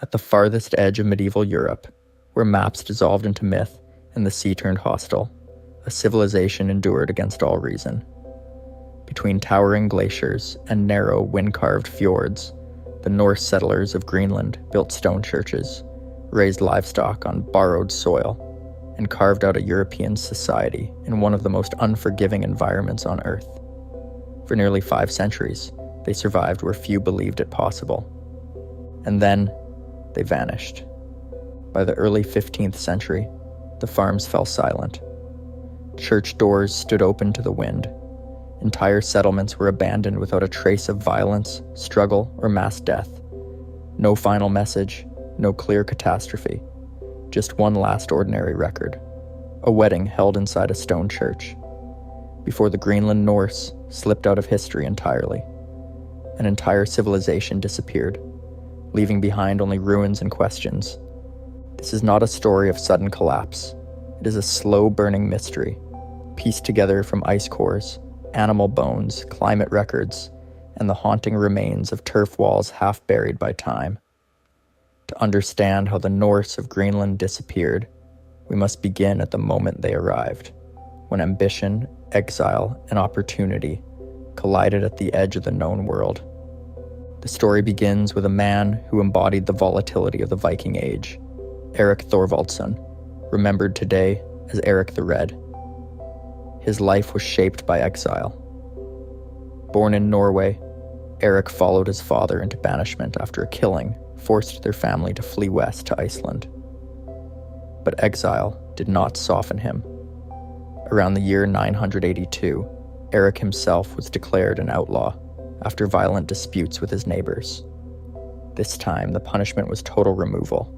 At the farthest edge of medieval Europe, where maps dissolved into myth and the sea turned hostile, a civilization endured against all reason. Between towering glaciers and narrow, wind-carved fjords, the Norse settlers of Greenland built stone churches, raised livestock on borrowed soil, and carved out a European society in one of the most unforgiving environments on Earth. For nearly 5 centuries, they survived where few believed it possible. And then, they vanished. By the early 15th century, the farms fell silent. Church doors stood open to the wind. Entire settlements were abandoned without a trace of violence, struggle, or mass death. No final message, no clear catastrophe. Just one last ordinary record. A wedding held inside a stone church. Before the Greenland Norse slipped out of history entirely. An entire civilization disappeared, leaving behind only ruins and questions. This is not a story of sudden collapse. It is a slow-burning mystery, pieced together from ice cores, animal bones, climate records, and the haunting remains of turf walls half buried by time. To understand how the Norse of Greenland disappeared, we must begin at the moment they arrived, when ambition, exile, and opportunity collided at the edge of the known world. The story begins with a man who embodied the volatility of the Viking Age, Erik Thorvaldsson, remembered today as Erik the Red. His life was shaped by exile. Born in Norway, Erik followed his father into banishment after a killing forced their family to flee west to Iceland. But exile did not soften him. Around the year 982, Erik himself was declared an outlaw after violent disputes with his neighbors. This time, the punishment was total removal,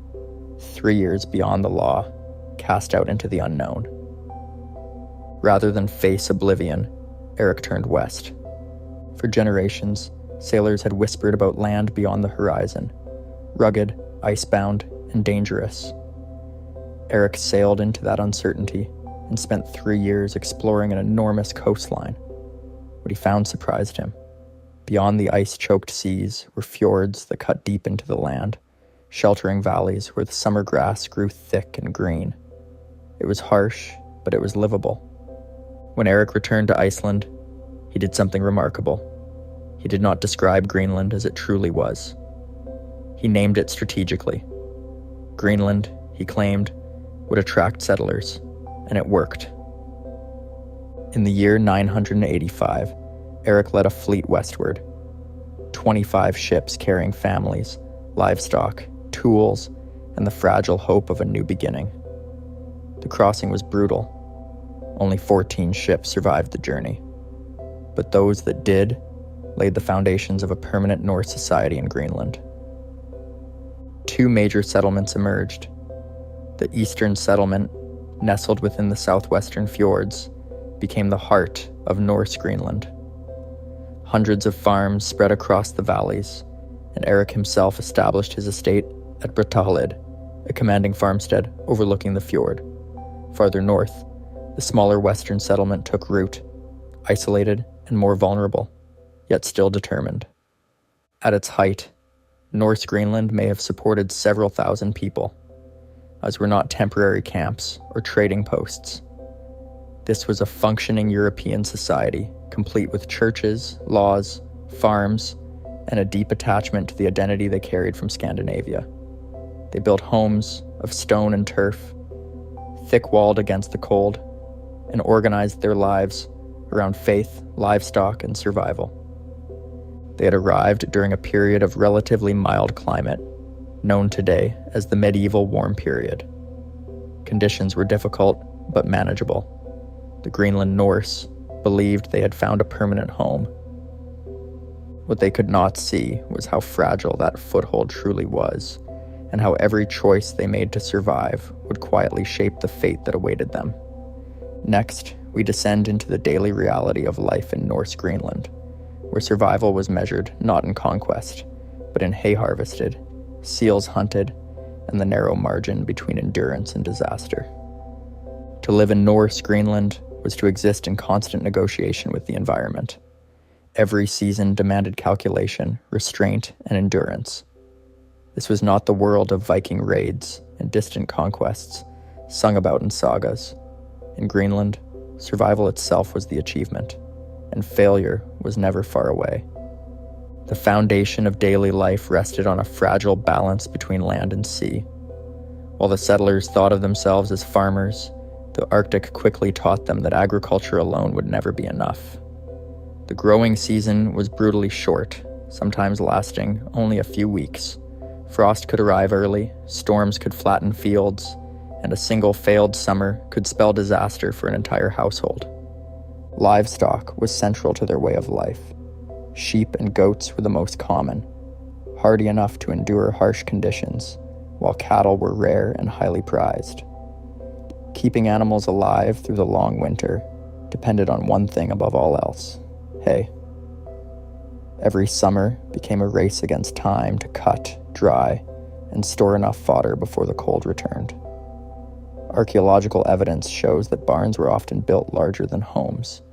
3 years beyond the law, cast out into the unknown. Rather than face oblivion, Erik turned west. For generations, sailors had whispered about land beyond the horizon, rugged, icebound, and dangerous. Erik sailed into that uncertainty and spent 3 years exploring an enormous coastline. What he found surprised him. Beyond the ice-choked seas were fjords that cut deep into the land, sheltering valleys where the summer grass grew thick and green. It was harsh, but it was livable. When Erik returned to Iceland, he did something remarkable. He did not describe Greenland as it truly was. He named it strategically. Greenland, he claimed, would attract settlers, and it worked. In the year 985, Erik led a fleet westward. 25 ships carrying families, livestock, tools, and the fragile hope of a new beginning. The crossing was brutal. Only 14 ships survived the journey. But those that did laid the foundations of a permanent Norse society in Greenland. 2 major settlements emerged. The eastern settlement, nestled within the southwestern fjords, became the heart of Norse Greenland. Hundreds of farms spread across the valleys, and Erik himself established his estate at Brattahlid, a commanding farmstead overlooking the fjord. Farther north, the smaller western settlement took root, isolated and more vulnerable, yet still determined. At its height, Norse Greenland may have supported several thousand people, as were not temporary camps or trading posts. This was a functioning European society, complete with churches, laws, farms, and a deep attachment to the identity they carried from Scandinavia. They built homes of stone and turf, thick-walled against the cold, and organized their lives around faith, livestock, and survival. They had arrived during a period of relatively mild climate, known today as the medieval warm period. Conditions were difficult, but manageable. The Greenland Norse believed they had found a permanent home. What they could not see was how fragile that foothold truly was, and how every choice they made to survive would quietly shape the fate that awaited them. Next, we descend into the daily reality of life in Norse Greenland, where survival was measured not in conquest, but in hay harvested, seals hunted, and the narrow margin between endurance and disaster. To live in Norse Greenland was to exist in constant negotiation with the environment. Every season demanded calculation, restraint, and endurance. This was not the world of Viking raids and distant conquests sung about in sagas. In Greenland, survival itself was the achievement, and failure was never far away. The foundation of daily life rested on a fragile balance between land and sea. While the settlers thought of themselves as farmers, the Arctic quickly taught them that agriculture alone would never be enough. The growing season was brutally short, sometimes lasting only a few weeks. Frost could arrive early, storms could flatten fields, and a single failed summer could spell disaster for an entire household. Livestock was central to their way of life. Sheep and goats were the most common, hardy enough to endure harsh conditions, while cattle were rare and highly prized. Keeping animals alive through the long winter depended on one thing above all else: hay. Every summer became a race against time to cut, dry, and store enough fodder before the cold returned. Archaeological evidence shows that barns were often built larger than homes,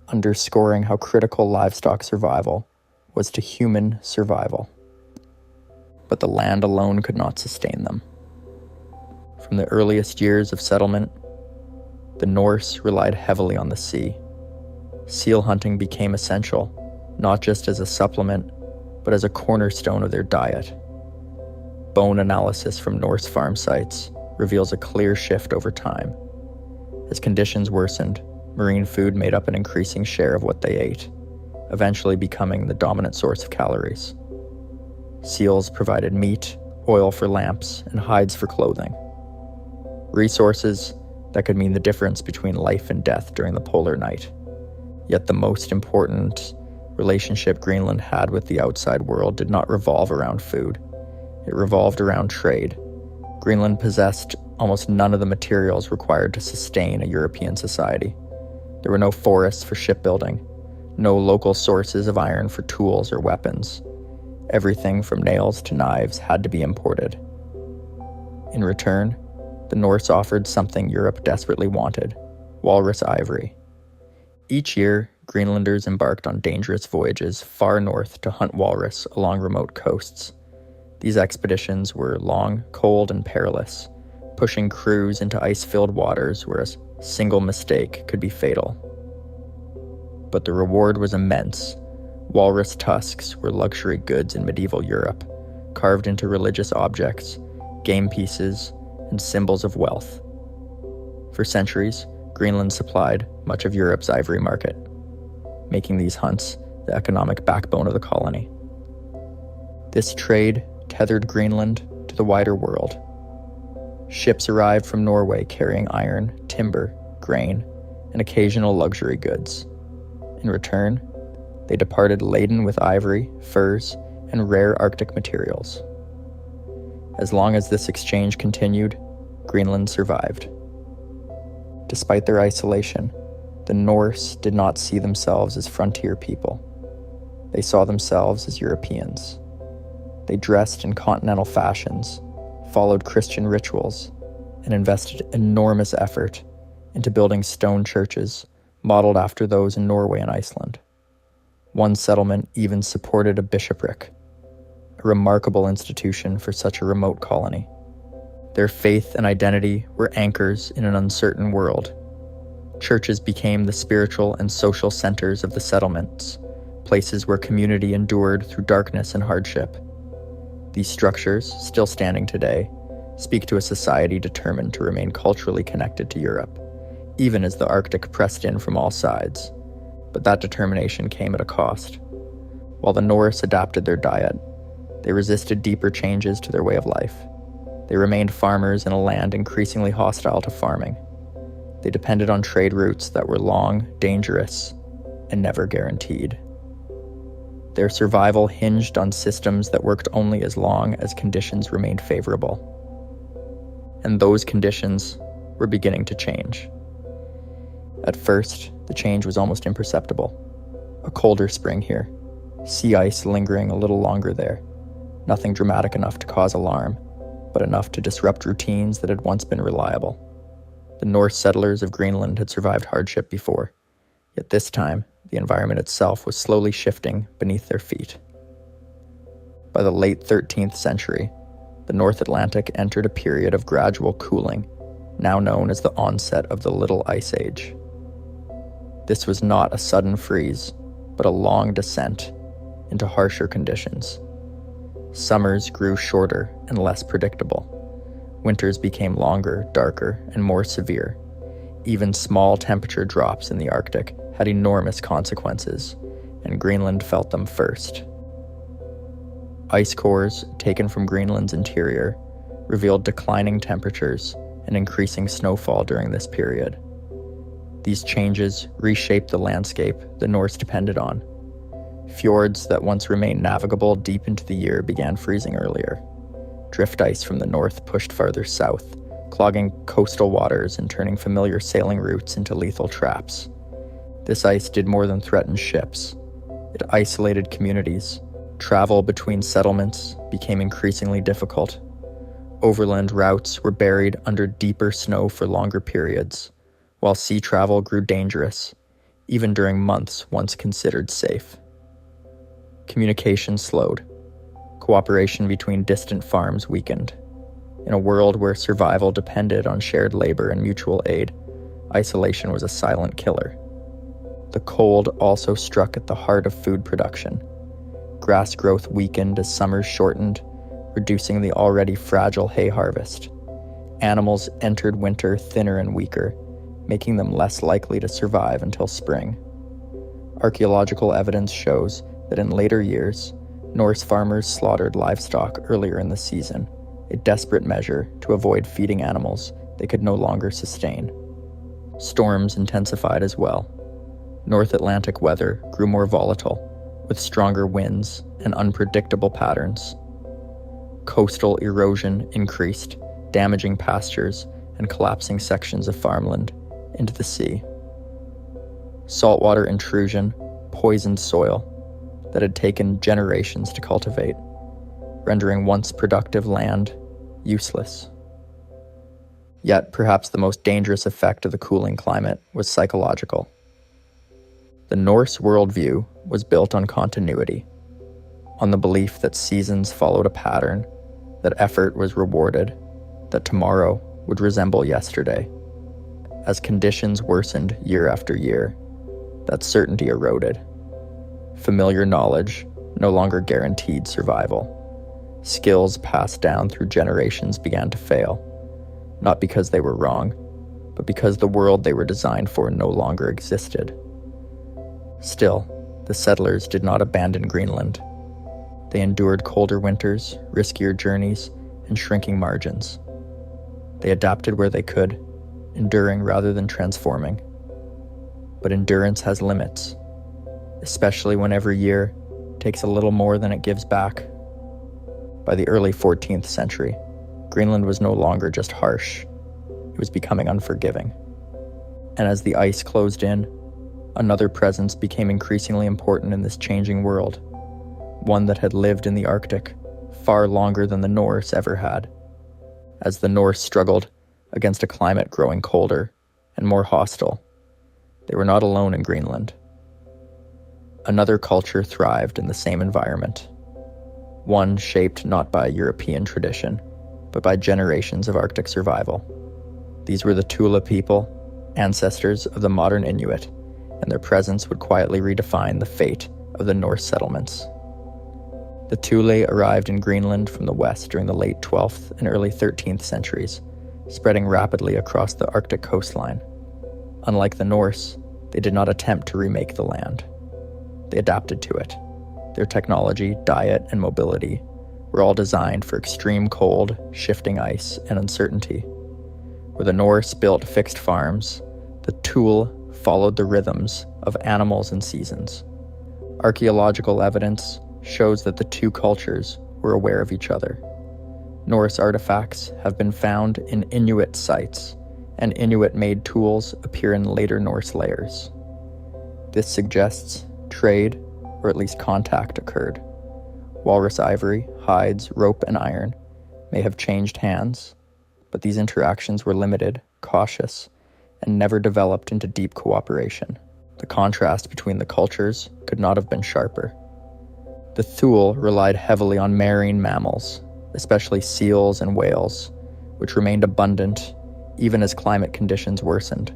underscoring how critical livestock survival was to human survival. But the land alone could not sustain them. From the earliest years of settlement, the Norse relied heavily on the sea. Seal hunting became essential, not just as a supplement, but as a cornerstone of their diet. Bone analysis from Norse farm sites reveals a clear shift over time. As conditions worsened, marine food made up an increasing share of what they ate, eventually becoming the dominant source of calories. Seals provided meat, oil for lamps, and hides for clothing. Resources that could mean the difference between life and death during the polar night. Yet the most important relationship Greenland had with the outside world did not revolve around food. It revolved around trade. Greenland possessed almost none of the materials required to sustain a European society. There were no forests for shipbuilding, no local sources of iron for tools or weapons. Everything from nails to knives had to be imported. In return, the Norse offered something Europe desperately wanted: walrus ivory. Each year, Greenlanders embarked on dangerous voyages far north to hunt walrus along remote coasts. These expeditions were long, cold, and perilous, pushing crews into ice-filled waters where a single mistake could be fatal. But the reward was immense. Walrus tusks were luxury goods in medieval Europe, carved into religious objects, game pieces, and symbols of wealth. For centuries, Greenland supplied much of Europe's ivory market, making these hunts the economic backbone of the colony. This trade tethered Greenland to the wider world. Ships arrived from Norway carrying iron, timber, grain, and occasional luxury goods. In return, they departed laden with ivory, furs, and rare Arctic materials. As long as this exchange continued, Greenland survived. Despite their isolation, the Norse did not see themselves as frontier people. They saw themselves as Europeans. They dressed in continental fashions, followed Christian rituals, and invested enormous effort into building stone churches modeled after those in Norway and Iceland. One settlement even supported a bishopric, a remarkable institution for such a remote colony. Their faith and identity were anchors in an uncertain world. Churches became the spiritual and social centers of the settlements, places where community endured through darkness and hardship. These structures, still standing today, speak to a society determined to remain culturally connected to Europe, even as the Arctic pressed in from all sides. But that determination came at a cost. While the Norse adapted their diet, they resisted deeper changes to their way of life. They remained farmers in a land increasingly hostile to farming. They depended on trade routes that were long, dangerous, and never guaranteed. Their survival hinged on systems that worked only as long as conditions remained favorable. And those conditions were beginning to change. At first, the change was almost imperceptible. A colder spring here, sea ice lingering a little longer there. Nothing dramatic enough to cause alarm, but enough to disrupt routines that had once been reliable. The Norse settlers of Greenland had survived hardship before, yet this time, the environment itself was slowly shifting beneath their feet. By the late 13th century, the North Atlantic entered a period of gradual cooling, now known as the onset of the Little Ice Age. This was not a sudden freeze, but a long descent into harsher conditions. Summers grew shorter and less predictable. Winters became longer, darker, and more severe. Even small temperature drops in the Arctic had enormous consequences, and Greenland felt them first. Ice cores taken from Greenland's interior revealed declining temperatures and increasing snowfall during this period. These changes reshaped the landscape the Norse depended on. Fjords that once remained navigable deep into the year began freezing earlier. Drift ice from the north pushed farther south, clogging coastal waters and turning familiar sailing routes into lethal traps. This ice did more than threaten ships. It isolated communities. Travel between settlements became increasingly difficult. Overland routes were buried under deeper snow for longer periods, while sea travel grew dangerous, even during months once considered safe. Communication slowed. Cooperation between distant farms weakened. In a world where survival depended on shared labor and mutual aid, isolation was a silent killer. The cold also struck at the heart of food production. Grass growth weakened as summers shortened, reducing the already fragile hay harvest. Animals entered winter thinner and weaker, making them less likely to survive until spring. Archaeological evidence shows that in later years, Norse farmers slaughtered livestock earlier in the season, a desperate measure to avoid feeding animals they could no longer sustain. Storms intensified as well. North Atlantic weather grew more volatile, with stronger winds and unpredictable patterns. Coastal erosion increased, damaging pastures and collapsing sections of farmland into the sea. Saltwater intrusion poisoned soil that had taken generations to cultivate, rendering once productive land useless. Yet perhaps the most dangerous effect of the cooling climate was psychological. The Norse worldview was built on continuity, on the belief that seasons followed a pattern, that effort was rewarded, that tomorrow would resemble yesterday. As conditions worsened year after year, that certainty eroded. Familiar knowledge no longer guaranteed survival. Skills passed down through generations began to fail, not because they were wrong, but because the world they were designed for no longer existed. Still, the settlers did not abandon Greenland. They endured colder winters, riskier journeys, and shrinking margins. They adapted where they could, enduring rather than transforming. But endurance has limits, especially when every year takes a little more than it gives back. By the early 14th century, Greenland was no longer just harsh, it was becoming unforgiving. And as the ice closed in, another presence became increasingly important in this changing world, one that had lived in the Arctic far longer than the Norse ever had. As the Norse struggled against a climate growing colder and more hostile, they were not alone in Greenland. Another culture thrived in the same environment, one shaped not by European tradition, but by generations of Arctic survival. These were the Tula people, ancestors of the modern Inuit, and their presence would quietly redefine the fate of the Norse settlements. The Thule arrived in Greenland from the west during the late 12th and early 13th centuries, spreading rapidly across the Arctic coastline. Unlike the Norse, they did not attempt to remake the land. They adapted to it. Their technology, diet, and mobility were all designed for extreme cold, shifting ice, and uncertainty. Where the Norse built fixed farms, the Thule followed the rhythms of animals and seasons. Archaeological evidence shows that the two cultures were aware of each other. Norse artifacts have been found in Inuit sites, and Inuit-made tools appear in later Norse layers. This suggests trade, or at least contact, occurred. Walrus ivory, hides, rope, and iron may have changed hands, but these interactions were limited, cautious, and never developed into deep cooperation. The contrast between the cultures could not have been sharper. The Thule relied heavily on marine mammals, especially seals and whales, which remained abundant even as climate conditions worsened.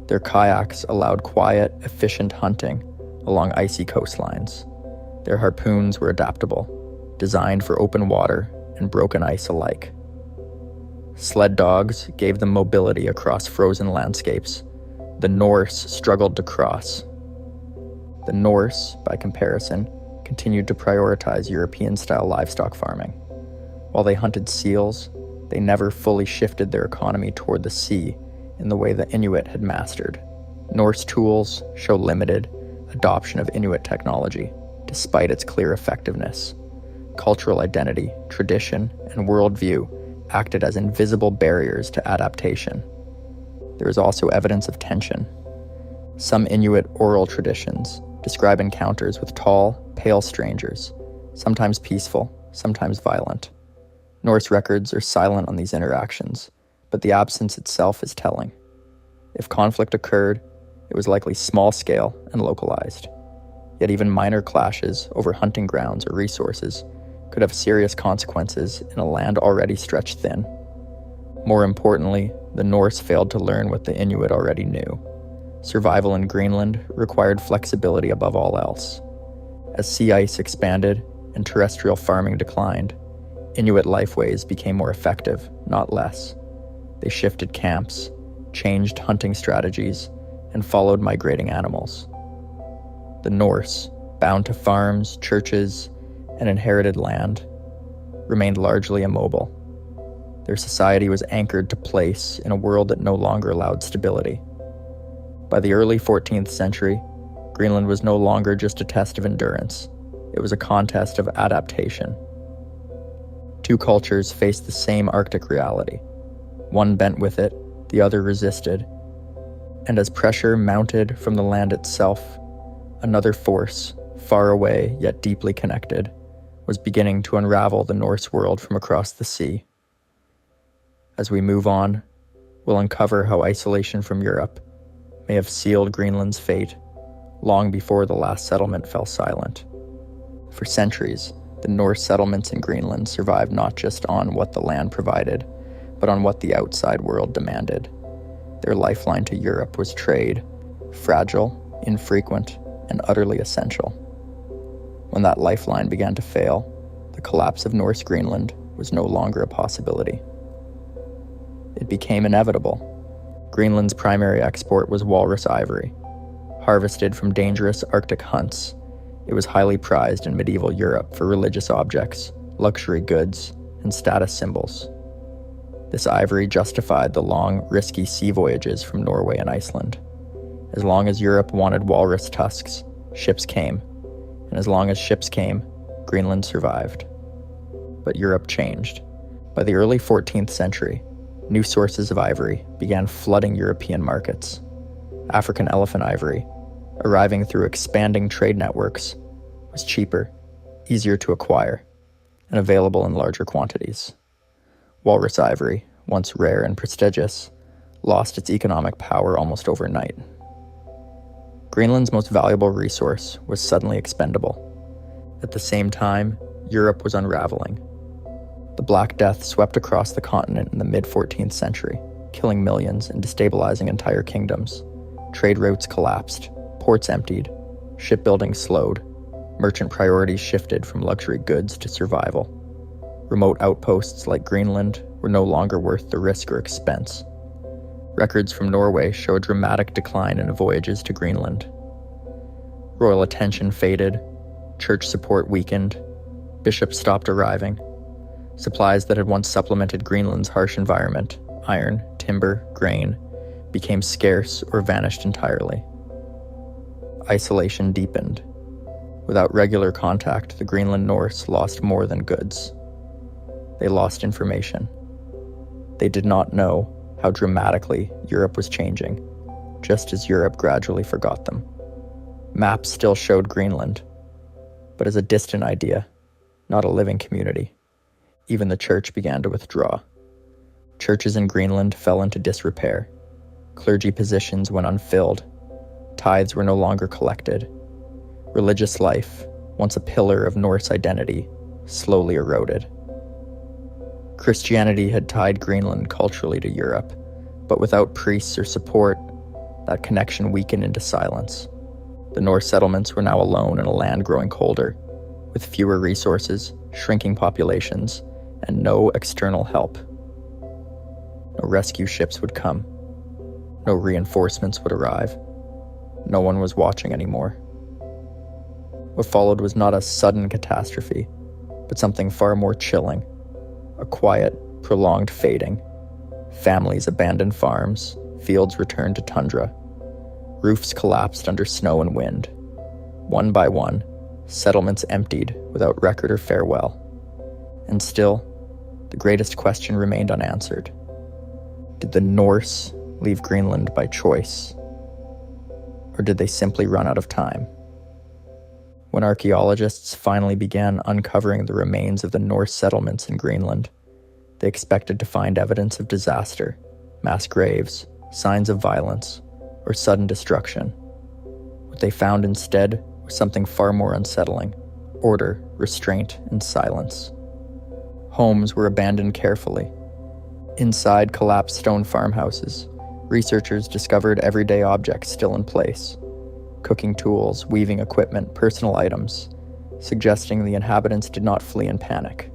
Their kayaks allowed quiet, efficient hunting along icy coastlines. Their harpoons were adaptable, designed for open water and broken ice alike. Sled dogs gave them mobility across frozen landscapes the Norse struggled to cross. The Norse, by comparison, continued to prioritize European-style livestock farming. While they hunted seals, they never fully shifted their economy toward the sea in the way the Inuit had mastered. Norse tools show limited adoption of Inuit technology, despite its clear effectiveness. Cultural identity, tradition, and worldview acted as invisible barriers to adaptation. There is also evidence of tension. Some Inuit oral traditions describe encounters with tall, pale strangers, sometimes peaceful, sometimes violent. Norse records are silent on these interactions, but the absence itself is telling. If conflict occurred, it was likely small-scale and localized. Yet even minor clashes over hunting grounds or resources could have serious consequences in a land already stretched thin. More importantly, the Norse failed to learn what the Inuit already knew. Survival in Greenland required flexibility above all else. As sea ice expanded and terrestrial farming declined, Inuit lifeways became more effective, not less. They shifted camps, changed hunting strategies, and followed migrating animals. The Norse, bound to farms, churches, and inherited land, remained largely immobile. Their society was anchored to place in a world that no longer allowed stability. By the early 14th century, Greenland was no longer just a test of endurance. It was a contest of adaptation. Two cultures faced the same Arctic reality. One bent with it, the other resisted. And as pressure mounted from the land itself, another force, far away yet deeply connected, was beginning to unravel the Norse world from across the sea. As we move on, we'll uncover how isolation from Europe may have sealed Greenland's fate long before the last settlement fell silent. For centuries, the Norse settlements in Greenland survived not just on what the land provided, but on what the outside world demanded. Their lifeline to Europe was trade, fragile, infrequent, and utterly essential. When that lifeline began to fail, the collapse of Norse Greenland was no longer a possibility. It became inevitable. Greenland's primary export was walrus ivory. Harvested from dangerous Arctic hunts, it was highly prized in medieval Europe for religious objects, luxury goods, and status symbols. This ivory justified the long, risky sea voyages from Norway and Iceland. As long as Europe wanted walrus tusks, ships came. And as long as ships came, Greenland survived. But Europe changed. By the early 14th century, new sources of ivory began flooding European markets. African elephant ivory, arriving through expanding trade networks, was cheaper, easier to acquire, and available in larger quantities. Walrus ivory, once rare and prestigious, lost its economic power almost overnight. Greenland's most valuable resource was suddenly expendable. At the same time, Europe was unraveling. The Black Death swept across the continent in the mid-14th century, killing millions and destabilizing entire kingdoms. Trade routes collapsed, ports emptied, shipbuilding slowed, merchant priorities shifted from luxury goods to survival. Remote outposts like Greenland were no longer worth the risk or expense. Records from Norway show a dramatic decline in voyages to Greenland. Royal attention faded, church support weakened, bishops stopped arriving. Supplies that had once supplemented Greenland's harsh environment, iron, timber, grain, became scarce or vanished entirely. Isolation deepened. Without regular contact, the Greenland Norse lost more than goods. They lost information. They did not know how dramatically Europe was changing, just as Europe gradually forgot them. Maps still showed Greenland, but as a distant idea, not a living community. Even the church began to withdraw. Churches in Greenland fell into disrepair. Clergy positions went unfilled. Tithes were no longer collected. Religious life, once a pillar of Norse identity, slowly eroded. Christianity had tied Greenland culturally to Europe, but without priests or support, that connection weakened into silence. The Norse settlements were now alone in a land growing colder, with fewer resources, shrinking populations, and no external help. No rescue ships would come. No reinforcements would arrive. No one was watching anymore. What followed was not a sudden catastrophe, but something far more chilling. A quiet, prolonged fading. Families abandoned farms, fields returned to tundra. Roofs collapsed under snow and wind. One by one, settlements emptied without record or farewell. And still, the greatest question remained unanswered. Did the Norse leave Greenland by choice? Or did they simply run out of time? When archaeologists finally began uncovering the remains of the Norse settlements in Greenland, they expected to find evidence of disaster, mass graves, signs of violence, or sudden destruction. What they found instead was something far more unsettling: order, restraint, and silence. Homes were abandoned carefully. Inside collapsed stone farmhouses, researchers discovered everyday objects still in place: cooking tools, weaving equipment, personal items, suggesting the inhabitants did not flee in panic.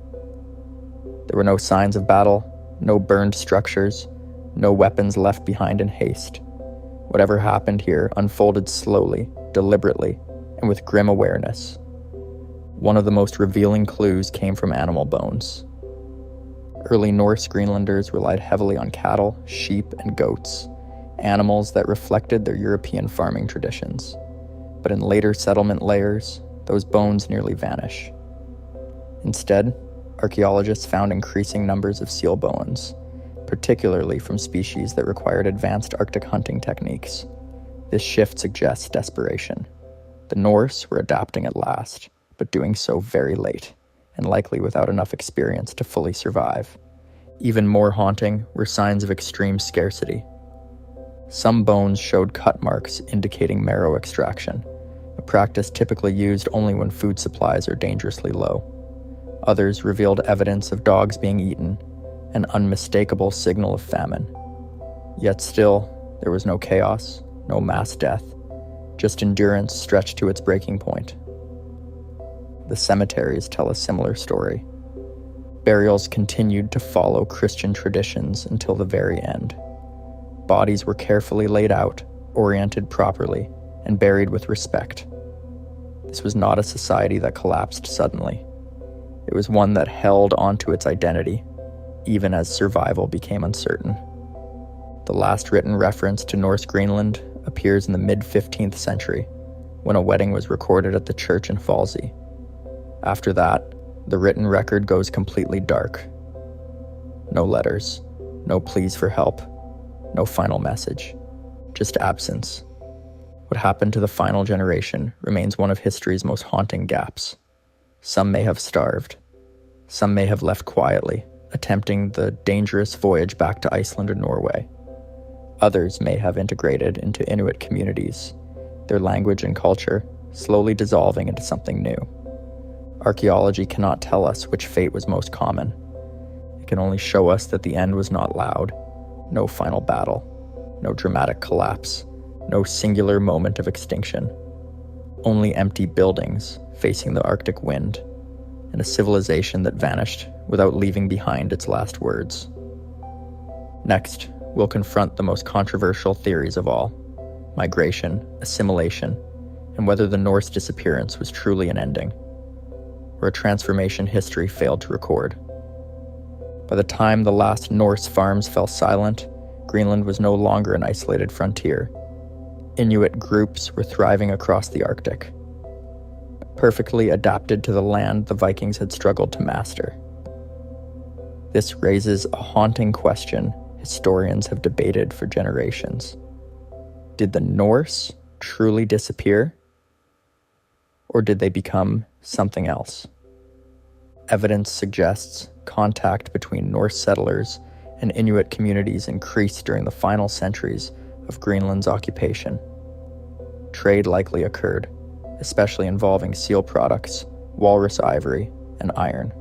There were no signs of battle, no burned structures, no weapons left behind in haste. Whatever happened here unfolded slowly, deliberately, and with grim awareness. One of the most revealing clues came from animal bones. Early Norse Greenlanders relied heavily on cattle, sheep, and goats, animals that reflected their European farming traditions. But in later settlement layers, those bones nearly vanish. Instead, archaeologists found increasing numbers of seal bones, particularly from species that required advanced Arctic hunting techniques. This shift suggests desperation. The Norse were adapting at last, but doing so very late, and likely without enough experience to fully survive. Even more haunting were signs of extreme scarcity. Some bones showed cut marks indicating marrow extraction, a practice typically used only when food supplies are dangerously low. Others revealed evidence of dogs being eaten, an unmistakable signal of famine. Yet still, there was no chaos, no mass death, just endurance stretched to its breaking point. The cemeteries tell a similar story. Burials continued to follow Christian traditions until the very end. Bodies were carefully laid out, oriented properly, and buried with respect. This was not a society that collapsed suddenly. It was one that held onto its identity, even as survival became uncertain. The last written reference to Norse Greenland appears in the mid-15th century, when a wedding was recorded at the church in Falsey. After that, the written record goes completely dark. No letters, no pleas for help, no final message, just absence. What happened to the final generation remains one of history's most haunting gaps. Some may have starved. Some may have left quietly, attempting the dangerous voyage back to Iceland or Norway. Others may have integrated into Inuit communities, their language and culture slowly dissolving into something new. Archaeology cannot tell us which fate was most common. It can only show us that the end was not loud. No final battle, no dramatic collapse, no singular moment of extinction. Only empty buildings facing the Arctic wind, and a civilization that vanished without leaving behind its last words. Next, we'll confront the most controversial theories of all: migration, assimilation, and whether the Norse disappearance was truly an ending, or a transformation history failed to record. By the time the last Norse farms fell silent, Greenland was no longer an isolated frontier. Inuit groups were thriving across the Arctic, perfectly adapted to the land the Vikings had struggled to master. This raises a haunting question historians have debated for generations. Did the Norse truly disappear? Or did they become something else? Evidence suggests contact between Norse settlers and Inuit communities increased during the final centuries of Greenland's occupation. Trade likely occurred, especially involving seal products, walrus ivory, and iron.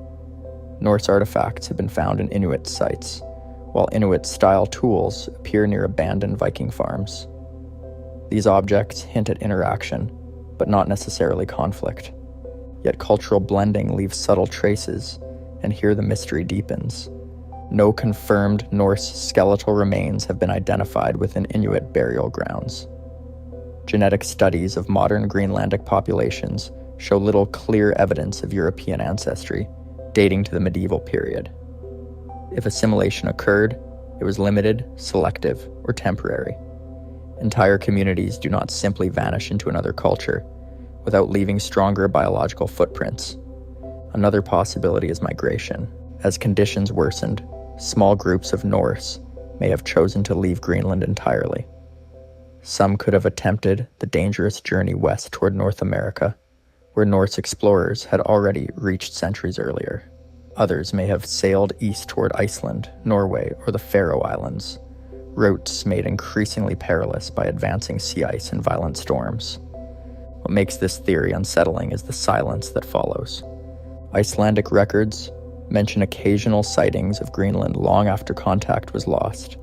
Norse artifacts have been found in Inuit sites, while Inuit-style tools appear near abandoned Viking farms. These objects hint at interaction, but not necessarily conflict. Yet cultural blending leaves subtle traces, and here the mystery deepens. No confirmed Norse skeletal remains have been identified within Inuit burial grounds. Genetic studies of modern Greenlandic populations show little clear evidence of European ancestry, dating to the medieval period. If assimilation occurred, it was limited, selective, or temporary. Entire communities do not simply vanish into another culture without leaving stronger biological footprints. Another possibility is migration. As conditions worsened, small groups of Norse may have chosen to leave Greenland entirely. Some could have attempted the dangerous journey west toward North America, where Norse explorers had already reached centuries earlier. Others may have sailed east toward Iceland, Norway, or the Faroe Islands, routes made increasingly perilous by advancing sea ice and violent storms. What makes this theory unsettling is the silence that follows. Icelandic records mention occasional sightings of Greenland long after contact was lost,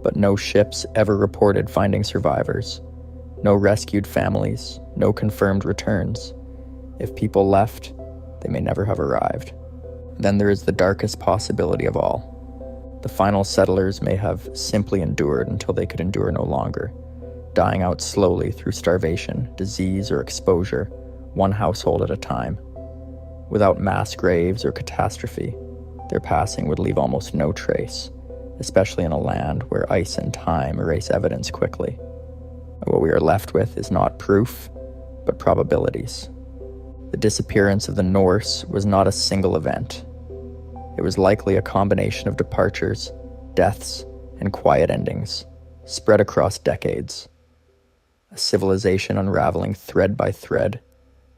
but no ships ever reported finding survivors, no rescued families, no confirmed returns. If people left, they may never have arrived. Then there is the darkest possibility of all. The final settlers may have simply endured until they could endure no longer, dying out slowly through starvation, disease, or exposure, one household at a time. Without mass graves or catastrophe, their passing would leave almost no trace, especially in a land where ice and time erase evidence quickly. What we are left with is not proof, but probabilities. The disappearance of the Norse was not a single event. It was likely a combination of departures, deaths, and quiet endings, spread across decades. A civilization unraveling thread by thread,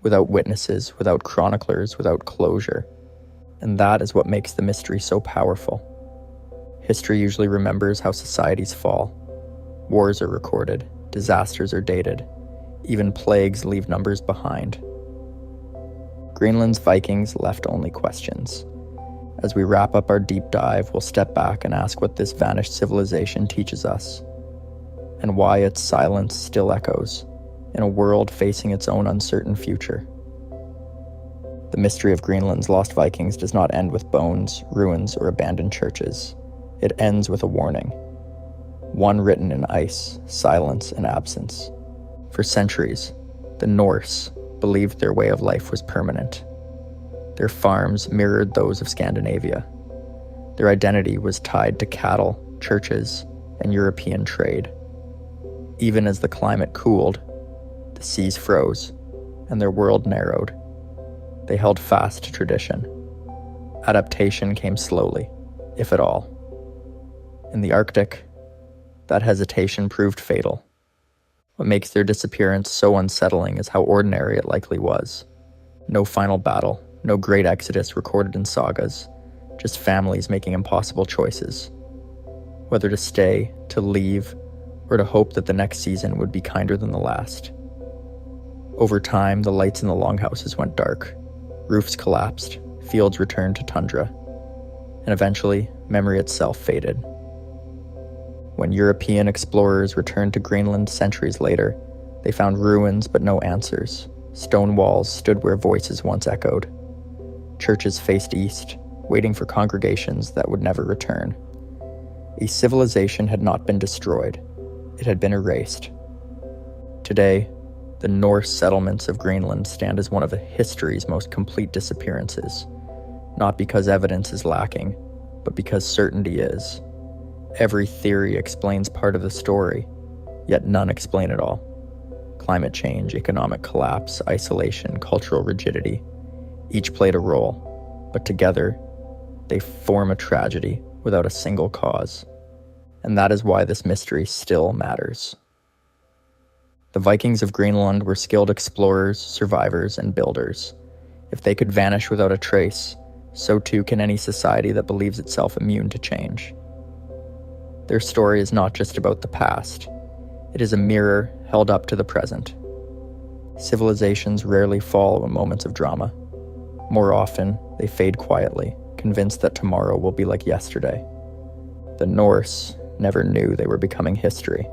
without witnesses, without chroniclers, without closure. And that is what makes the mystery so powerful. History usually remembers how societies fall. Wars are recorded, disasters are dated, even plagues leave numbers behind. Greenland's Vikings left only questions. As we wrap up our deep dive, we'll step back and ask what this vanished civilization teaches us, and why its silence still echoes in a world facing its own uncertain future. The mystery of Greenland's lost Vikings does not end with bones, ruins, or abandoned churches. It ends with a warning. One written in ice, silence, and absence. For centuries, the Norse believed their way of life was permanent. Their farms mirrored those of Scandinavia. Their identity was tied to cattle, churches, and European trade. Even as the climate cooled, the seas froze, and their world narrowed. They held fast to tradition. Adaptation came slowly, if at all. In the Arctic, that hesitation proved fatal. What makes their disappearance so unsettling is how ordinary it likely was. No final battle, no great exodus recorded in sagas, just families making impossible choices. Whether to stay, to leave, or to hope that the next season would be kinder than the last. Over time, the lights in the longhouses went dark. Roofs collapsed, fields returned to tundra, and eventually, memory itself faded. When European explorers returned to Greenland centuries later, they found ruins but no answers. Stone walls stood where voices once echoed. Churches faced east, waiting for congregations that would never return. A civilization had not been destroyed. It had been erased. Today, the Norse settlements of Greenland stand as one of history's most complete disappearances, not because evidence is lacking, but because certainty is. Every theory explains part of the story, yet none explain it all. Climate change, economic collapse, isolation, cultural rigidity, each played a role, but together, they form a tragedy without a single cause. And that is why this mystery still matters. The Vikings of Greenland were skilled explorers, survivors, and builders. If they could vanish without a trace, so too can any society that believes itself immune to change. Their story is not just about the past. It is a mirror held up to the present. Civilizations rarely fall in moments of drama. More often, they fade quietly, convinced that tomorrow will be like yesterday. The Norse never knew they were becoming history,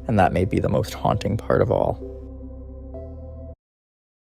and that may be the most haunting part of all.